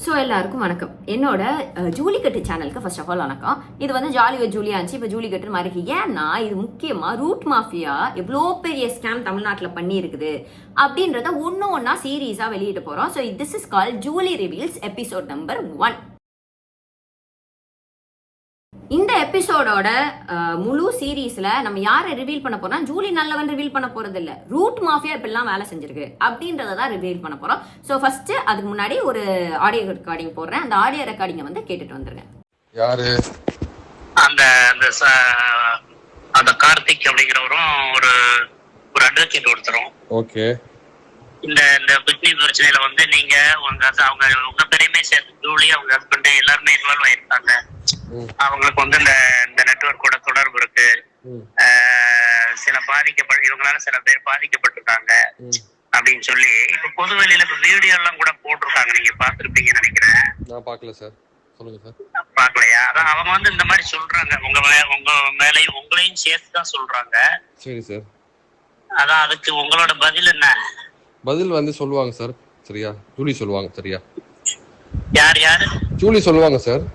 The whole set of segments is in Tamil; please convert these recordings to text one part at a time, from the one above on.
ஸோ எல்லாருக்கும் வணக்கம். என்னோட ஜூலிகட்டு சேனலுக்கு ஃபர்ஸ்ட் ஆஃப் ஆல் வணக்கம். இது வந்து ஜாலி வித் ஜூலியா இருந்துச்சு, இப்போ ஜூலிகட்டு மாதிரி இருக்கு. ஏன்னா இது முக்கியமாக ரூட் மாஃபியா எவ்வளோ பெரிய ஸ்கேம் தமிழ்நாட்டில் பண்ணியிருக்குது அப்படின்றத ஒன்று ஒன்றா சீரீஸாக வெளியிட்டு போகிறோம். So this is call Julie reveals episode number 1. இந்த எபிசோடோட முழு சீரீஸ்ல நம்ம யாரை ரிவீல் பண்ண போறோம்? ஜூலி நல்லவன் ரிவீல் பண்ண போறது இல்ல, ரூட் மாஃபியா இப்பெல்லாம் வேலை செஞ்சிருக்கு அப்படின்றதான் ரிவீல் பண்ண போறோம். ஸோ ஃபர்ஸ்ட் அதுக்கு முன்னாடி ஒரு ஆடியோ ரெக்கார்டிங் போடுறேன். அந்த ஆடியோ ரெக்கார்டிங்கை வந்து கேட்டுட்டு வந்துருங்க. யாரு அந்த அந்த கார்த்திக் அப்படிங்கிறவரும் ஒரு ஒரு அட்வொகேட் ஒருத்தரும். ஓகே. இந்த கிட்னி பிரச்சனையில வந்து நீங்க உங்க பேரையுமே சேர்த்து ஜூலி அவங்க ஹஸ்பண்ட் எல்லாருமே இன்வால்வ் ஆயிருக்காங்க. அவங்களுக்கு வந்து இந்த நெட்வொர்க்கோட தொடர்பு இருக்கு. இவங்களால சில பேர் பாதிக்கப்பட்டிருக்காங்க அப்படின்னு சொல்லி இப்ப பொதுவெளியில இப்ப வீடியோ எல்லாம் கூட போட்டிருக்காங்க. நீங்க பாத்துருப்பீங்கன்னு நினைக்கிறேன். நான் பாக்கல சார், சொல்லுங்க சார். பாக்கலையா? அதான் அவங்க வந்து இந்த மாதிரி சொல்றாங்க, உங்க மேலையும் உங்களையும் சேர்த்து தான் சொல்றாங்க. சரி சார். அதான் அதுக்கு உங்களோட பதில் என்ன? பதில் வந்து சொல்லுவாங்க சார். சரியா? ஜூலி சொல்லுவாங்க. சரியா? யாரு? ஜூலி சொல்லுவாங்க சார்.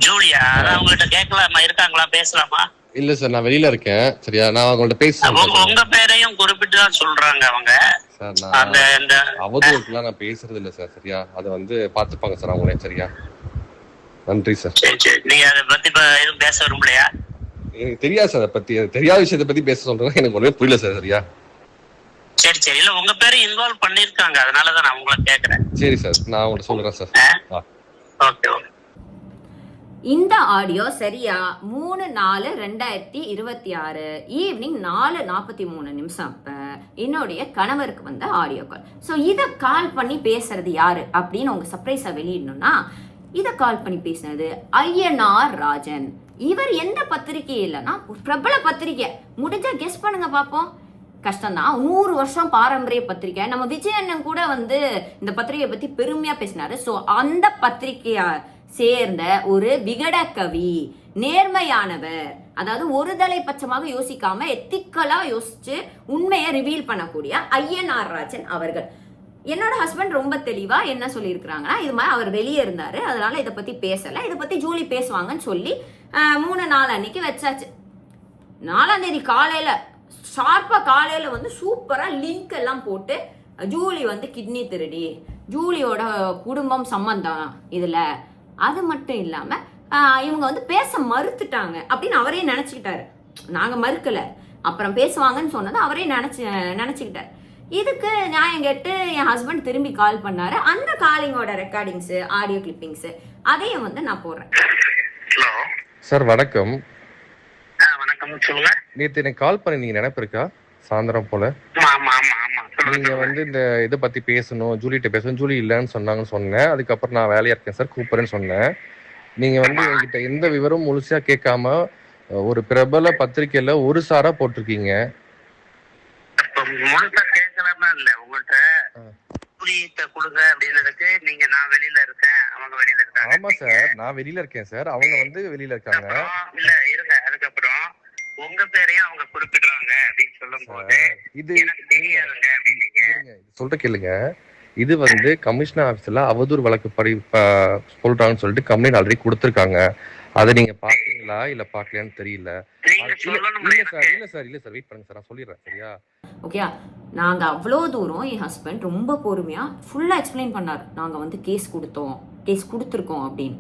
ஜூலியா? அதான் அவங்ககிட்ட கேட்கலாமா? இருக்காங்களா? பேசலாமா? இல்ல சார், நான் வெளியில இருக்கேன். சரியா? நான் அவங்கள்ட்ட பேசுறேன். உங்க பேரையும் குறிப்பிட்டு தான் சொல்றாங்க அவங்க சார். நான் அவதூறுக்குலாம் நான் பேசுறது இல்ல சார். சரியா? அதை வந்து பாத்துப்பாங்க சார் அவங்களே. சரியா? நன்றி சார். நீங்க அதை பத்தி எதுவும் பேச விரும்பலையா? எனக்கு தெரியாது சார், அதை பத்தி தெரியாத விஷயத்தை பத்தி பேச சொல்றேன். எனக்கு ஒண்ணுமே புரியல சார். சரியா? சரி இல்ல, உங்க பேரை இன்வால்வ் பண்ணிருக்காங்க, அதனாலதான் நான் உங்களை கேக்குறேன். சரி சார், நான் உங்கள்ட்ட சொல்றேன் சார். ஓகே. இந்த ஆடியோ சரியா 3/4/2026 ஈவினிங் 4:43 அப்ப என்னுடைய கணவருக்கு வந்த ஆடியோ கால். ஸோ இதை கால் பண்ணி பேசுறது யாரு அப்படின்னு உங்க சர்ப்ரைஸா வெளியிடணும்னா, இதை கால் பண்ணி பேசினது ஐயனார் ராஜன். இவர் எந்த பத்திரிகை இல்லைன்னா பிரபல பத்திரிகை. முடிஞ்சா கெஸ் பண்ணுங்க பார்ப்போம். கஷ்டம்தான். 100 வருஷம் பாரம்பரிய பத்திரிகை. நம்ம விஜய் அண்ணன் கூட வந்து இந்த பத்திரிகையை பத்தி பெருமையா பேசினாரு. ஸோ அந்த பத்திரிகையா சேர்ந்த ஒரு விகட கவி, நேர்மையானவர், அதாவது ஒரு தலைப்பட்சமாக யோசிக்காம எத்திக்கலா யோசிச்சு உண்மையை ரிவீல் பண்ணக்கூடிய ஐயனார் ராஜன் அவர்கள். என்னோட ஹஸ்பண்ட் ரொம்ப தெளிவா என்ன சொல்லியிருக்கிறாங்கன்னா, இது மாதிரி அவர் வெளியே இருந்தாரு, அதனால இதை பத்தி பேசல, இதை பத்தி ஜூலி பேசுவாங்கன்னு சொல்லி 3-4 அன்னைக்கு வச்சாச்சு. 4ஆம் தேதி காலையில ஷார்ப்பா காலையில வந்து சூப்பரா லிங்க் எல்லாம் போட்டு ஜூலி வந்து கிட்னி திருடி, ஜூலியோட குடும்பம் சம்பந்தம் இதுல, அது மட்டும் இல்லாம இவங்க வந்து பேச மறுத்துட்டாங்க அப்படின்னு அவரே நினைச்சுக்கிட்டாரு. நாங்க மறுக்கல, அப்புறம் பேசுவாங்கன்னு சொன்னது அவரே நினைச்சுக்கிட்டாரு. இதுக்கு நியாயம் கேட்டு என் ஹஸ்பண்ட் திரும்பி கால் பண்ணாரு. அந்த காலிங்கோட ரெக்கார்டிங்ஸ், ஆடியோ கிளிப்பிங்ஸ் அதையும் வந்து நான் போடுறேன். ஹலோ சார், வணக்கம். வணக்கம், சொல்லுங்க. நேற்று எனக்கு கால் பண்ணி நீங்க நினைப்பு இருக்கா? சாயந்தரம் போல நீங்க வந்து இந்த இதை பத்தி பேசணும், ஜூலிகிட்ட பேசணும். ஜூலி இல்லைன்னு சொன்னாங்கன்னு சொன்னேன். அதுக்கப்புறம் நான் வேலையா இருக்கேன் சார், கூப்பிடுறேன்னு சொன்னேன். நீங்க வந்து என்கிட்ட எந்த விவரமும் முழுசா கேட்காம ஒரு பிரபல பத்திரிகையில ஒரு சாரா போட்டிருக்கீங்க. இல்ல உங்கள்கிட்ட கொடுங்க அப்படின்றதுக்கு நீங்க நான் வெளியில இருக்கேன், அவங்க வெளியில இருக்காங்க. ஆமா சார், நான் வெளியில இருக்கேன் சார், அவங்க வந்து வெளியில இருக்காங்க. இல்ல இருங்க, அதுக்கப்புறம் உங்க பேரையும் அவங்க குறிப்பிடுறாங்க அப்படின்னு சொல்லும் போது இது எனக்கு தெரியாதுங்க அப்படின்னீங்க. சொல்ற கேளுங்க. இது வந்து கமிஷனர் ஆபீஸ்ல அவதூறு வழக்கு படி சொல்றாங்கன்னு சொல்லிட்டு கம்ப்ளைண்ட் ஆல்ரெடி கொடுத்திருக்காங்க. அதை நீங்க பாத்தீங்களா இல்ல பாக்கலையான்னு தெரியல. இல்ல சார் வெயிட் பண்ணுங்க சார், நான் சொல்லிடுறேன். சரியா? ஓகே. நாங்க அவ்வளோ தூரம் என் ஹஸ்பண்ட் ரொம்ப பொறுமையா ஃபுல்லா எக்ஸ்பிளைன் பண்ணாரு. நாங்க வந்து கேஸ் கொடுத்துருக்கோம் அப்படின்னு.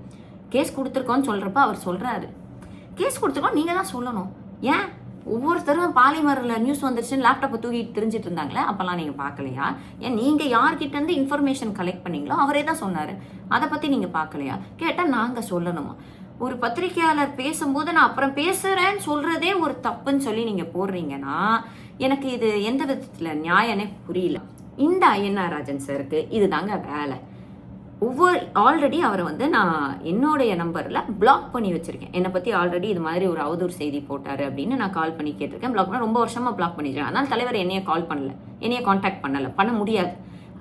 கேஸ் கொடுத்துருக்கோம்னு சொல்றப்ப அவர் சொல்றாரு, கேஸ் கொடுத்துருக்கோம் நீங்க தான் சொல்லணும். ஏன் ஒவ்வொருத்தரும் பாலிமரில் நியூஸ் வந்துருச்சுன்னு லேப்டாப்பை தூக்கிட்டு தெரிஞ்சிட்டு இருந்தாங்களே, அப்பெல்லாம் நீங்கள் பார்க்கலையா? ஏன் நீங்கள் யார்கிட்ட இருந்து இன்ஃபர்மேஷன் கலெக்ட் பண்ணீங்களோ அவரே தான் சொன்னார், அதை பற்றி நீங்கள் பார்க்கலையா? கேட்டால் நாங்கள் சொல்லணுமா? ஒரு பத்திரிகையாளர் பேசும்போது நான் அப்புறம் பேசுகிறேன்னு சொல்கிறதே ஒரு தப்புன்னு சொல்லி நீங்கள் போடுறீங்கன்னா எனக்கு இது எந்த விதத்தில் நியாயனே புரியல. இந்த ஐயனார் ராஜன் சாருக்கு இதுதாங்க வேலை. ஆல்ரெடி அவரை வந்து நான் என்னுடைய நம்பரில் பிளாக் பண்ணி வச்சுருக்கேன். என்னை பற்றி ஆல்ரெடி இது மாதிரி ஒரு அவதூறு செய்தி போட்டார் அப்படின்னு நான் கால் பண்ணி கேட்டிருக்கேன். பிளாக் பண்ண ரொம்ப வருஷமாக பிளாக் பண்ணிடுறேன். அதனால் தலைவர் என்னைய கால் பண்ணல, என்னைய காண்டாக்ட் பண்ண முடியாது.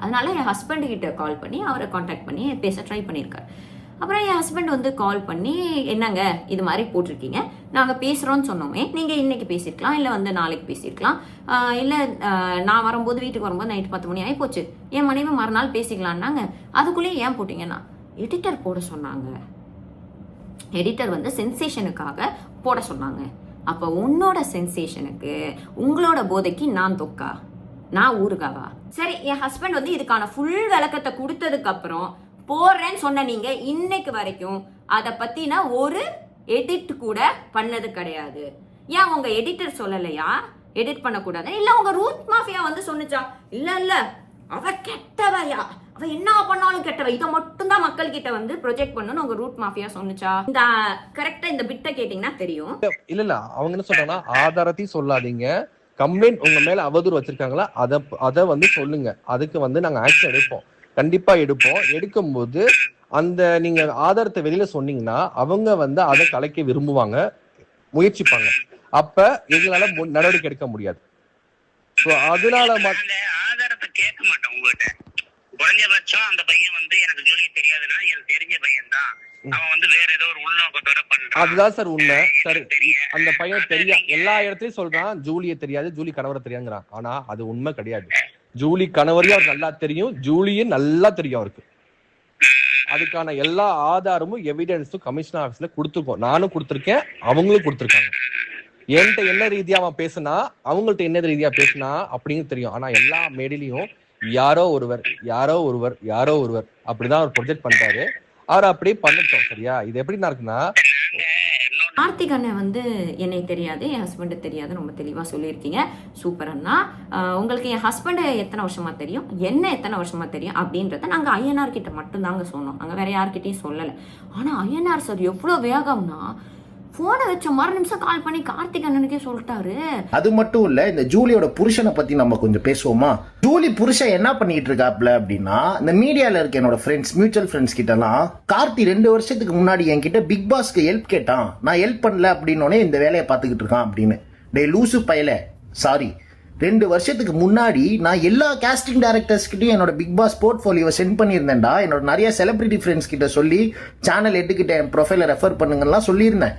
அதனால என் ஹஸ்பண்ட் கிட்ட கால் பண்ணி அவரை காண்டாக்ட் பண்ணி பேச ட்ரை பண்ணியிருக்காரு. அப்புறம் என் ஹஸ்பண்ட் வந்து கால் பண்ணி, என்னங்க இது மாதிரி போட்டிருக்கீங்க, நாங்கள் பேசுகிறோன்னு சொன்னோமே, நீங்கள் இன்னைக்கு பேசியிருக்கலாம், இல்லை வந்து நாளைக்கு பேசியிருக்கலாம், இல்லை நான் வரும்போது வீட்டுக்கு வரும்போது நைட்டு 10 மணி ஆகி போச்சு, என் மனைவி மறுநாள் பேசிக்கலான்னாங்க. அதுக்குள்ளேயே ஏன் போட்டிங்கன்னா எடிட்டர் போட சொன்னாங்க. எடிட்டர் வந்து சென்சேஷனுக்காக போட சொன்னாங்க. அப்போ உன்னோட சென்சேஷனுக்கு உங்களோட போதைக்கு நான் தொக்கா, நான் ஊருகாவா? சரி, என் ஹஸ்பண்ட் வந்து இதுக்கான ஃபுல் விளக்கத்தை கொடுத்ததுக்கு அப்புறம் போடுறேன்னு சொன்ன நீங்க இன்னைக்கு வரைக்கும் அதை பத்தின ஒரு எடிட் கூட பண்ணது கிடையாது. ஏன் உங்க எடிட்டர் சொல்லலையா எடிட் பண்ணக்கூடாது? இல்ல உங்க ரூட் மாஃபியா வந்து சொன்னுச்சா, இல்ல இல்ல அவ கெட்டவையா, அவ என்ன பண்ணாலும் கெட்டவ, இதை மட்டும் தான் மக்கள் கிட்ட வந்து ப்ரொஜெக்ட் பண்ணணும்னு உங்க ரூட் மாஃபியா சொன்னுச்சா? இந்த கரெக்டா இந்த பிட்ட கேட்டீங்கன்னா தெரியும். இல்ல அவங்க என்ன சொல்றாங்கன்னா, ஆதாரத்தையும் சொல்லாதீங்க, கம்ப்ளைண்ட் உங்க மேல அவதூறு வச்சிருக்காங்களா அத வந்து சொல்லுங்க, அதுக்கு வந்து நாங்க ஆக்ஷன் எடுப்போம், கண்டிப்பா எடுப்போம். எடுக்கும்போது அந்த நீங்க ஆதாரத்தை வெளியில சொன்னீங்கன்னா அவங்க வந்து அதை கலைக்க விரும்புவாங்க, முயற்சிப்பாங்க. அப்ப எங்களால நடவடிக்கை எடுக்க முடியாது. அதனால ஆதாரத்தை கேட்க மாட்டோம் உங்ககிட்ட. குறைஞ்சபட்சம் அந்த பையன் வந்து எனக்கு ஜூலி தெரியாதுன்னா எனக்கு தெரிஞ்ச பையன் தான், அவன் வந்து வேற ஏதோ ஒரு உள்நோக்கத்தோட பண்றான். அதுதான் சார் உண்மை. சார் அந்த பையன் தெரியா எல்லா இடத்துலயும் சொல்றான் ஜூலிய தெரியாது, ஜூலி கணவரை தெரியாங்கிறான். ஆனா அது உண்மை கிடையாது. ஜூலி கணவரையும் அவருக்கு நல்லா தெரியும், ஜூலியும் நல்லா தெரியும் அவருக்கு. அதுக்கான எல்லா ஆதாரமும் எவிடன்ஸும் கமிஷனர் ஆபீஸ்ல கொடுத்துருக்கோம். நானும் கொடுத்துருக்கேன், அவங்களும் கொடுத்துருக்காங்க. என்கிட்ட என்ன ரீதியா அவன் பேசினா, அவங்கள்ட்ட என்ன ரீதியா பேசினா அப்படின்னு தெரியும். ஆனா எல்லா மேடையிலையும் யாரோ ஒருவர் அப்படிதான் அவர் ப்ரொஜெக்ட் பண்றாரு. அவர் அப்படியே பண்ணிட்டோம். சரியா? இது எப்படி இருக்குன்னா, கார்த்திக் அண்ணன் வந்து என்னை தெரியாது, என் ஹஸ்பண்டு தெரியாது, ரொம்ப தெளிவாக சொல்லியிருக்கீங்க. சூப்பர் அண்ணா. உங்களுக்கு என் ஹஸ்பண்டை எத்தனை வருஷமா தெரியும், என்ன எத்தனை வருஷமா தெரியும் அப்படின்றத நாங்கள் ஐஎன்ஆர் கிட்ட மட்டும்தாங்க சொன்னோம், நாங்கள் வேற யார்கிட்டையும் சொல்லலை. ஆனால் ஐஎன்ஆர் சார் எவ்வளோ வேகம்னா, போனை வச்ச மறு நிமிஷம் கால் பண்ணி கார்த்திக் அண்ணனுக்கே சொல்லிட்டாரு. அது மட்டும் இல்ல, இந்த ஜூலியோட புருஷனை பத்தி நம்ம கொஞ்சம் பேசுவோமா? ஜூலி புருஷன் என்ன பண்ணிட்டு இருக்காப்ல அப்படின்னா, இந்த மீடியால இருக்க என்னோட ஃப்ரெண்ட்ஸ், மியூச்சுவல் ஃப்ரெண்ட்ஸ் கிட்ட எல்லாம், கார்த்தி 2 வருஷத்துக்கு முன்னாடி என்கிட்ட பிக் பாஸ்க்கு ஹெல்ப் கேட்டான், நான் ஹெல்ப் பண்ணல அப்படின்னோடனே இந்த வேலையை பார்த்துக்கிட்டு இருக்கான் அப்படின்னு. டே லூசு பயல, சாரி, 2 வருஷத்துக்கு முன்னாடி நான் எல்லா காஸ்டிங் டைரக்டர்ஸ் கிட்டையும் என்னோட பிக் பாஸ் போர்ட்ஃபோலியோவை சென்ட் பண்ணியிருந்தேன்டா. என்னோட நிறைய செலிபிரிட்டி ஃப்ரெண்ட்ஸ் கிட்ட சொல்லி சேனல் எடுத்துக்கிட்ட என் ப்ரொஃபைலை ரெஃபர் பண்ணுங்கலாம் சொல்லியிருந்தேன்.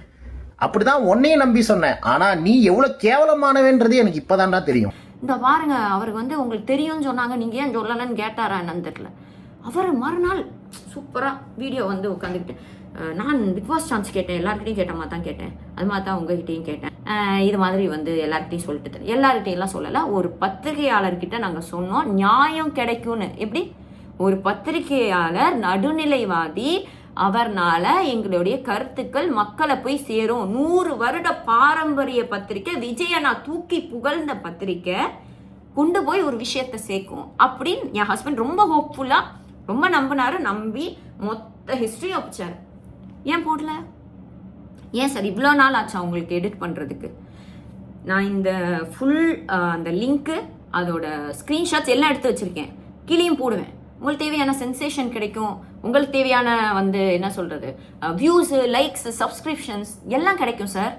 அப்படிதான் உன்னையும் நம்பி சொன்னேன். ஆனா நீ எவ்வளவு கேவலமானவேன்றது எனக்கு இப்பதான்டா தெரியும். இந்த பாருங்க, அவருக்கு வந்து உங்களுக்கு தெரியும்னு சொன்னாங்க, நீங்க ஏன் சொல்லலன்னு கேட்டாரா என்னன்னு தெரியல. அவர் மறுநாள் சூப்பரா வீடியோ வந்து உட்காந்துக்கிட்டு, நான் பிக் பாஸ் சான்ஸ் கேட்டேன், எல்லாருக்கிட்டையும் கேட்ட மாதிரி தான் கேட்டேன், அது மாதிரி தான் உங்ககிட்டையும் கேட்டேன், இது மாதிரி வந்து எல்லார்கிட்டையும் சொல்லிட்டு, எல்லார்கிட்டையும் எல்லாம் சொல்லலை, ஒரு பத்திரிகையாளர்கிட்ட நாங்கள் சொன்னோம் நியாயம் கிடைக்கும்னு. எப்படி? ஒரு பத்திரிகையாளர் நடுநிலைவாதி, அவர்னால எங்களுடைய கருத்துக்கள் மக்களை போய் சேரும். 100 வருட பாரம்பரிய பத்திரிக்கை, விஜயனா தூக்கி புகழ்ந்த பத்திரிக்கை கொண்டு போய் ஒரு விஷயத்த சேர்க்கும் அப்படின்னு என் ஹஸ்பண்ட் ரொம்ப ஹோப்ஃபுல்லா ரொம்ப நம்பினாரு. நம்பி மொத்த ஹிஸ்டரியும் வச்சாரு. ஏன் போடல? ஏன் சார் இவ்வளோ நாள் ஆச்சா உங்களுக்கு எடிட் பண்றதுக்கு? நான் இந்த ஃபுல் அந்த லிங்க்கு, அதோட ஸ்கிரீன்ஷாட்ஸ் எல்லாம் எடுத்து வச்சிருக்கேன், கீழேயும் போடுவேன். உங்களுக்கு தேவையான சென்சேஷன் கிடைக்கும், உங்களுக்கு தேவையான வந்து என்ன சொல்றது, வியூஸ், லைக்ஸ், சப்ஸ்கிரிப்ஷன்ஸ் எல்லாம் கிடைக்கும் சார்.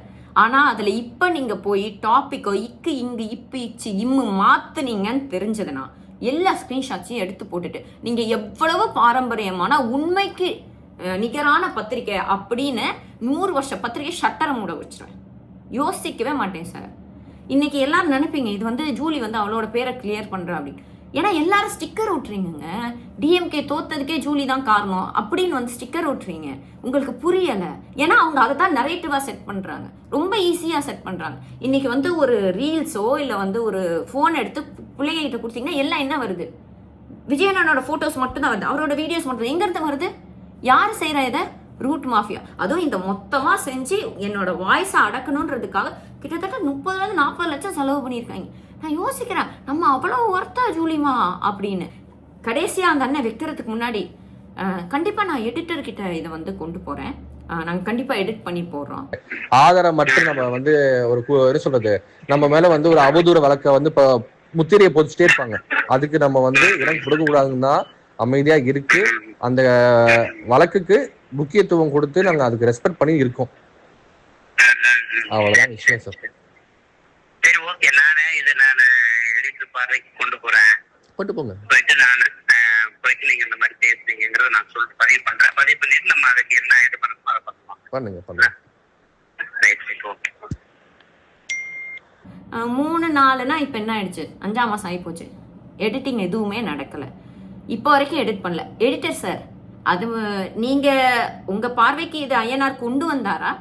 ஆனா அதுல இப்ப நீங்க போய் டாபிக்கோ இக்கு இங்கு இப்ப இச்சு இம்மு மாத்துனீங்கன்னு தெரிஞ்சதுன்னா எல்லா ஸ்கிரீன்ஷாட்ஸையும் எடுத்து போட்டுட்டு, நீங்க எவ்வளவு பாரம்பரியமான உண்மைக்கு நிகரான பத்திரிக்கை அப்படின்னு 100 வருஷ பத்திரிக்கை ஷட்டரை மூட வச்சிருவேன். யோசிக்கவே மாட்டேன் சார். இன்னைக்கு எல்லாரும் நினைப்பீங்க இது வந்து ஜூலி வந்து அவளோட பேரை கிளியர் பண்ற அப்படின்னு. ஏன்னா எல்லாரும் ஸ்டிக்கர் ஓட்டுறீங்க, டிஎம்கே தோத்ததுக்கே ஜூலி தான் காரணம் அப்படின்னு வந்து ஸ்டிக்கர் ஓட்டுறீங்க. உங்களுக்கு புரியல. ஏன்னா அவங்க அதை தான் நரேட்டிவா செட் பண்றாங்க, ரொம்ப ஈஸியா செட் பண்றாங்க. இன்னைக்கு வந்து ஒரு ரீல்ஸோ இல்ல வந்து ஒரு போன் எடுத்து பிள்ளைங்க கிட்ட கொடுத்தீங்கன்னா எல்லாம் என்ன வருது? விஜயனோட போட்டோஸ் மட்டும் தான் வருது, அவரோட வீடியோஸ் மட்டும். எங்க இருந்து வருது? யாரு செய்யற இதை? Route mafia. அதுவும் இந்த மொத்தமா செஞ்சு என்னோட வாய்ஸை அடக்கணுன்றதுக்காக கிட்டத்தட்ட 30-40 லட்சம் செலவு பண்ணியிருக்காங்க. நான் யோசிக்கிறேன், நம்ம அவ்வளவு ஒர்த்தா ஜூலிமா அப்படின்னு. கடைசியா அந்த அண்ணன் வைக்கிறதுக்கு முன்னாடி கண்டிப்பா நான் எடிட்டர் கிட்ட இதை வந்து கொண்டு போறேன், நாங்க கண்டிப்பா எடிட் பண்ணி போடுறோம். ஆதாரம் மட்டும் நம்ம வந்து ஒரு என்ன சொல்றது, நம்ம மேல வந்து ஒரு அவதூறு வழக்க வந்து இப்ப முத்திரையை போச்சுட்டே இருப்பாங்க. அதுக்கு நம்ம வந்து இடம் கொடுக்க கூடாதுன்னு தான் அமைதியா இருக்கு. அந்த வழக்குக்கு முக்கியத்துவம் கொடுத்து நாங்க அதுக்கு ரெஸ்பெக்ட் பண்ணி இருக்கோம். அவ்வளவுதான் விஷயம் சார். சரி, ஓகே. நான் எடிட்டர் பார்வைக்கு கொண்டு போறேன். கொண்டு போங்க. போயிட்டு நீங்க இந்த மாதிரி பேசுறீங்கன்றத இருக்கும்போது நான் சொல்லிட்டு பதிவு பண்ணிட்டு நம்ம அதுக்கு என்ன இது பண்ணணுமோ அதை பண்ணுங்க. Right okay. 3-4னா இப்போ என்ன ஆயிடுச்சு, 5ஆம் மாதம் ஆகிப்போச்சு. எடிட்டிங் எதுவுமே நடக்கலை. இப்போ வரைக்கும் எடிட் பண்ணல. எடிட்டர் சார், அது நீங்கள் உங்கள் பார்வைக்கு இது ஐயனார் கொண்டு வந்தாரா,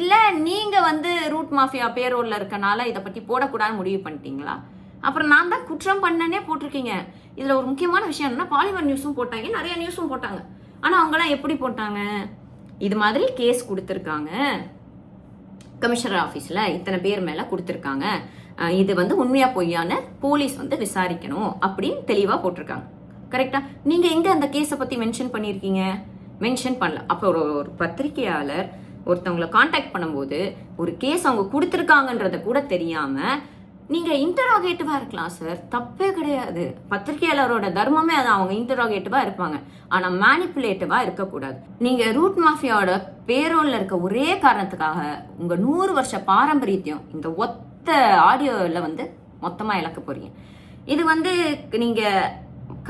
இல்லை நீங்கள் வந்து ரூட் மாஃபியா பேரோலில் இருக்கனால இதை பற்றி போடக்கூடாதுன்னு முடிவு பண்ணிட்டீங்களா? அப்புறம் நான் தான் குற்றம் பண்ணனே போட்டிருக்கீங்க. இதில் ஒரு முக்கியமான விஷயம் என்னன்னா, பாலிமர் நியூஸும் போட்டாங்க, நிறைய நியூஸும் போட்டாங்க. ஆனால் அவங்களாம் எப்படி போட்டாங்க, இது மாதிரி கேஸ் கொடுத்துருக்காங்க கமிஷனர் ஆஃபீஸில், இத்தனை பேர் மேலே கொடுத்துருக்காங்க, இது வந்து உண்மையா பொய்யான போலீஸ் வந்து விசாரிக்கணும் அப்படின்னு தெளிவாக போட்டிருக்காங்க. கரெக்டாக? நீங்கள் எங்கே அந்த கேஸை பற்றி மென்ஷன் பண்ணியிருக்கீங்க? மென்ஷன் பண்ணல. அப்போ ஒரு பத்திரிகையாளர் ஒருத்தவங்களை காண்டாக்ட் பண்ணும்போது ஒரு கேஸ் அவங்க கொடுத்துருக்காங்கன்றத கூட தெரியாமல் நீங்கள் இன்டராகேட்டிவாக இருக்கலாம் சார், தப்பே கிடையாது. பத்திரிகையாளரோட தர்மமே அது, அவங்க இன்டராகேட்டிவாக இருப்பாங்க. ஆனால் மேனிப்புலேட்டிவாக இருக்கக்கூடாது. நீங்கள் ரூட் மாஃபியாவோட பேரோலில் இருக்க ஒரே காரணத்துக்காக உங்கள் 100 வருஷ பாரம்பரியத்தையும் இந்த ஒத்த ஆடியோவில் வந்து மொத்தமாக இழக்க போறீங்க. இது வந்து நீங்கள்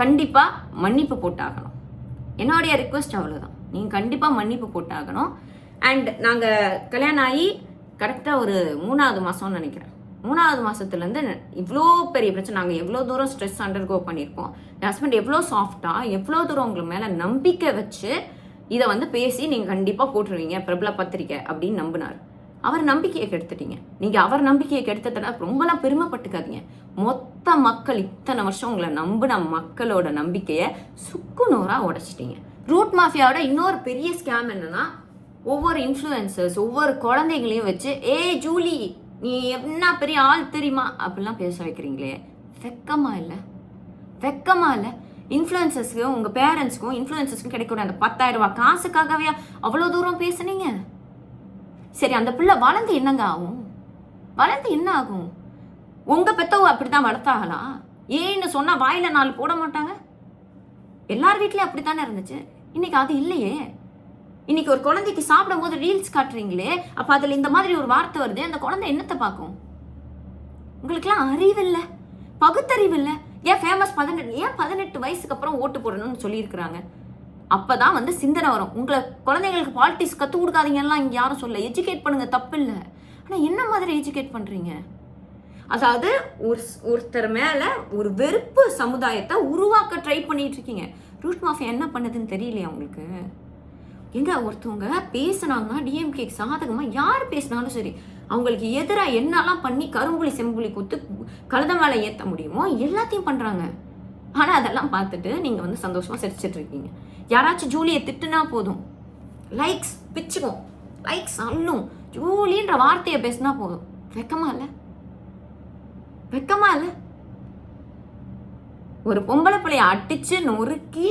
கண்டிப்பாக மன்னிப்பு போட்டாகணும். என்னுடைய ரிக்வெஸ்ட் அவ்வளோதான். நீங்கள் கண்டிப்பாக மன்னிப்பு போட்டாகணும். அண்ட் நாங்கள் கல்யாணம் ஆகி கரெக்டாக ஒரு 3ஆவது மாதம்னு நினைக்கிறேன். 3ஆவது மாதத்துலேருந்து இவ்வளோ பெரிய பிரச்சனை, நாங்கள் எவ்வளோ தூரம் ஸ்ட்ரெஸ் அண்டர்கோ பண்ணியிருக்கோம். என் ஹஸ்பண்ட் எவ்வளோ சாஃப்டாக, எவ்வளோ தூரம் உங்களுக்கு மேலே நம்பிக்கை வச்சு இதை வந்து பேசி நீங்கள் கண்டிப்பாக போட்டுருவீங்க பிரபல பத்திரிக்கை அப்படின்னு நம்பினார். அவர் நம்பிக்கையை கெடுத்துட்டீங்க. நீங்கள் அவர் நம்பிக்கையை கெடுத்ததுனா ரொம்பலாம் பெருமைப்பட்டுக்காதீங்க. மொத்த மக்கள் இத்தனை வருஷம் உங்களை நம்பின மக்களோட நம்பிக்கையை சுக்குநூறாக உடைச்சிட்டீங்க. ரூட் மாஃபியாவோட இன்னொரு பெரிய ஸ்கேம் என்னன்னா, ஒவ்வொரு இன்ஃப்ளூயன்சர்ஸ் ஒவ்வொரு குழந்தைகளையும் வச்சு, ஜூலி நீ என்ன பெரிய ஆள் தெரியுமா அப்படிலாம் பேச வைக்கிறீங்களே, வெக்கமா இல்லை? வெக்கமா இல்லை? இன்ஃப்ளூயன்சர்ஸ்க்கும் உங்கள் பேரண்ட்ஸ்க்கும் இன்ஃப்ளூயன்சர்ஸ்க்கும் கிடைக்கூட அந்த 10,000 ரூபாய் காசுக்காகவே அவ்வளோ தூரம் பேசுனீங்க? சரி, அந்த பிள்ளை வளர்ந்து என்னங்க ஆகும்? வளர்ந்து என்ன ஆகும்? உங்கள் பெத்தவங்க அப்படித்தான் வளர்த்தாங்களா? ஏன்னு சொன்னால் வாயில 4 போட மாட்டாங்க? எல்லார் வீட்லேயும் அப்படித்தானே இருந்துச்சு. இன்னைக்கு அது இல்லையே. இன்னைக்கு ஒரு குழந்தைக்கு சாப்பிடும் போது ரீல்ஸ் காட்டுறீங்களே, அப்போ அதில் இந்த மாதிரி ஒரு வார்த்தை வருது, அந்த குழந்தை என்னத்தை பார்க்கும்? உங்களுக்குலாம் அறிவில்லை, பகுத்தறிவில்லை. ஏன் ஃபேமஸ் 18 வயசுக்கு அப்புறம் ஓட்டு போடணும்னு சொல்லியிருக்கிறாங்க. அப்போதான் வந்து சிந்தனை வரும். உங்களை குழந்தைங்களுக்கு பாலிட்டிக்ஸ் கற்றுக் கொடுக்காதீங்கலாம் இங்கே யாரும் சொல்ல, எஜுகேட் பண்ணுங்க, தப்பு இல்லை. ஆனால் என்ன மாதிரி எஜுகேட் பண்ணுறீங்க? அதாவது ஒருத்தர் மேலே ஒரு வெறுப்பு சமுதாயத்தை உருவாக்க ட்ரை பண்ணிட்டு இருக்கீங்க. ரூட் மாஃபியா என்ன பண்ணுதுன்னு தெரியலையா உங்களுக்கு? எங்க ஒருத்தவங்க பேசினாங்கன்னா டிஎம்கேக்கு சாதகமாக யார் பேசினாலும் சரி, அவங்களுக்கு எதிராக என்னெல்லாம் பண்ணி கரும்புலி செம்புலி குத்து கழுத மேலே ஏற்ற முடியுமோ எல்லாத்தையும் பண்ணுறாங்க. ஆனால் அதெல்லாம் பார்த்துட்டு நீங்கள் வந்து சந்தோஷமாக சிரிச்சிட்டு இருக்கீங்க. யாராச்சும் ஜூலியை திட்டுனா போதும், லைக்ஸ் பிச்சுக்கும், லைக்ஸ் அள்ளும். ஜூலின்ற வார்த்தையை பேசினா போதும். வெக்கமா இல்லை? வெக்கமா இல்லை? ஒரு பொம்பளை பிள்ளைய அடிச்சு நொறுக்கி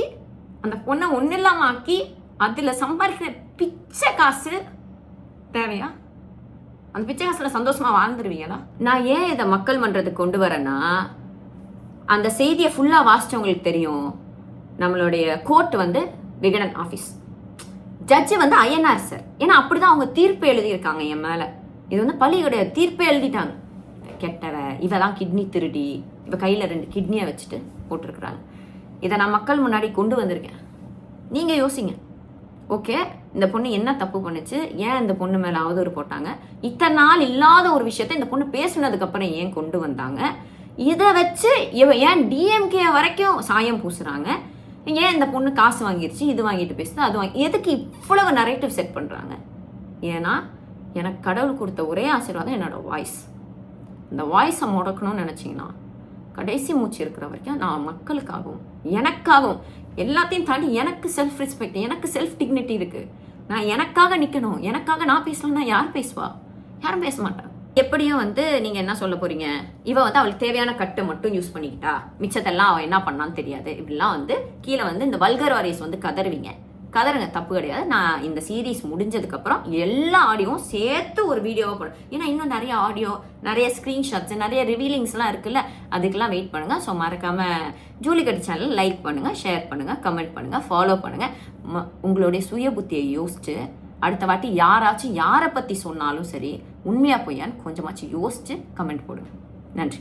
அந்த பொண்ணை ஒன்றும் இல்லாமல் ஆக்கி அதில் சம்பாதிக்கிற பிச்சை காசு தேவையா? அந்த பிச்சை காசுல சந்தோஷமா வாழ்ந்துருவீங்களா? நான் ஏன் இதை மக்கள் மன்றத்துக்கு கொண்டு வரேன்னா, அந்த செய்தியை ஃபுல்லாக வாசிச்சவங்களுக்கு தெரியும். நம்மளுடைய கோர்ட் வந்து விகடன் ஆஃபீஸ், ஜட்ஜு வந்து ஐயனார் சார். ஏன்னா அப்படிதான் அவங்க தீர்ப்பு எழுதியிருக்காங்க என் மேலே. இது வந்து பழி கிடையாது, தீர்ப்பு எழுதிட்டாங்க. கெட்டவ இவ தான் கிட்னி திருடி, இவ கையில் 2 கிட்னியை வச்சுட்டு போட்டிருக்கிறாங்க. இதை நான் மக்கள் முன்னாடி கொண்டு வந்திருக்கேன். நீங்கள் யோசிங்க. ஓகே, இந்த பொண்ணு என்ன தப்பு பண்ணுச்சு, ஏன் இந்த பொண்ணு மேலே அவதூறு போட்டாங்க, இத்தனை நாள் இல்லாத ஒரு விஷயத்த இந்த பொண்ணு பேசுனதுக்கப்புறம் ஏன் கொண்டு வந்தாங்க, இதை வச்சு ஏன் டிஎம்கே வரைக்கும் சாயம் பூசுறாங்க, ஏன் இந்த பொண்ணு காசு வாங்கிருச்சு, இது வாங்கிட்டு பேசுது, அது வாங்கி, எதுக்கு இவ்வளவு நரேட்டிவ் செட் பண்ணுறாங்க? ஏன்னா எனக்கு கடவுள் கொடுத்த ஒரே ஆசீர்வாதம் என்னோட வாய்ஸ். இந்த வாய்ஸை முடக்கணும்னு நினச்சிங்கன்னா கடைசி மூச்சு இருக்கிற வரைக்கும் நான் மக்களுக்காகவும் எனக்காகவும் எல்லாத்தையும் தாண்டி எனக்கு செல்ஃப் ரெஸ்பெக்ட், எனக்கு செல்ஃப் டிக்னிட்டி இருக்குது. நான் எனக்காக நிற்கணும். எனக்காக நான் பேசலன்னா யார் பேசுவா? யாரும் பேச மாட்டாங்க. எப்படியும் வந்து நீங்கள் என்ன சொல்ல போகிறீங்க, இவ வந்து அவளுக்கு தேவையான கட்டு மட்டும் யூஸ் பண்ணிக்கிட்டா, மிச்சத்தெல்லாம் அவள் என்ன பண்ணான்னு தெரியாது, இப்படிலாம் வந்து கீழே வந்து இந்த வல்கர் வாரியஸ் வந்து கதறுவீங்க. கதறுங்க, தப்பு கிடையாது. நான் இந்த சீரீஸ் முடிஞ்சதுக்கப்புறம் எல்லா ஆடியோவும் சேர்த்து ஒரு வீடியோவாக போடுறேன். ஏன்னா இன்னும் நிறைய ஆடியோ, நிறைய ஸ்க்ரீன்ஷாட்ஸ், நிறைய ரிவீலிங்ஸ்லாம் இருக்குல்ல, அதுக்கெல்லாம் வெயிட் பண்ணுங்கள். ஸோ மறக்காமல் ஜூலி கட் சேனல் லைக் பண்ணுங்கள், ஷேர் பண்ணுங்கள், கமெண்ட் பண்ணுங்கள், ஃபாலோ பண்ணுங்கள். உங்களுடைய சுய புத்தியை யோசிச்சு அடுத்த வாட்டி யாராச்சும் யாரை பற்றி சொன்னாலும் சரி, உண்மையாக பொய்யான்னு கொஞ்சமாச்சும் யோசிச்சு கமெண்ட் போடுங்க. நன்றி.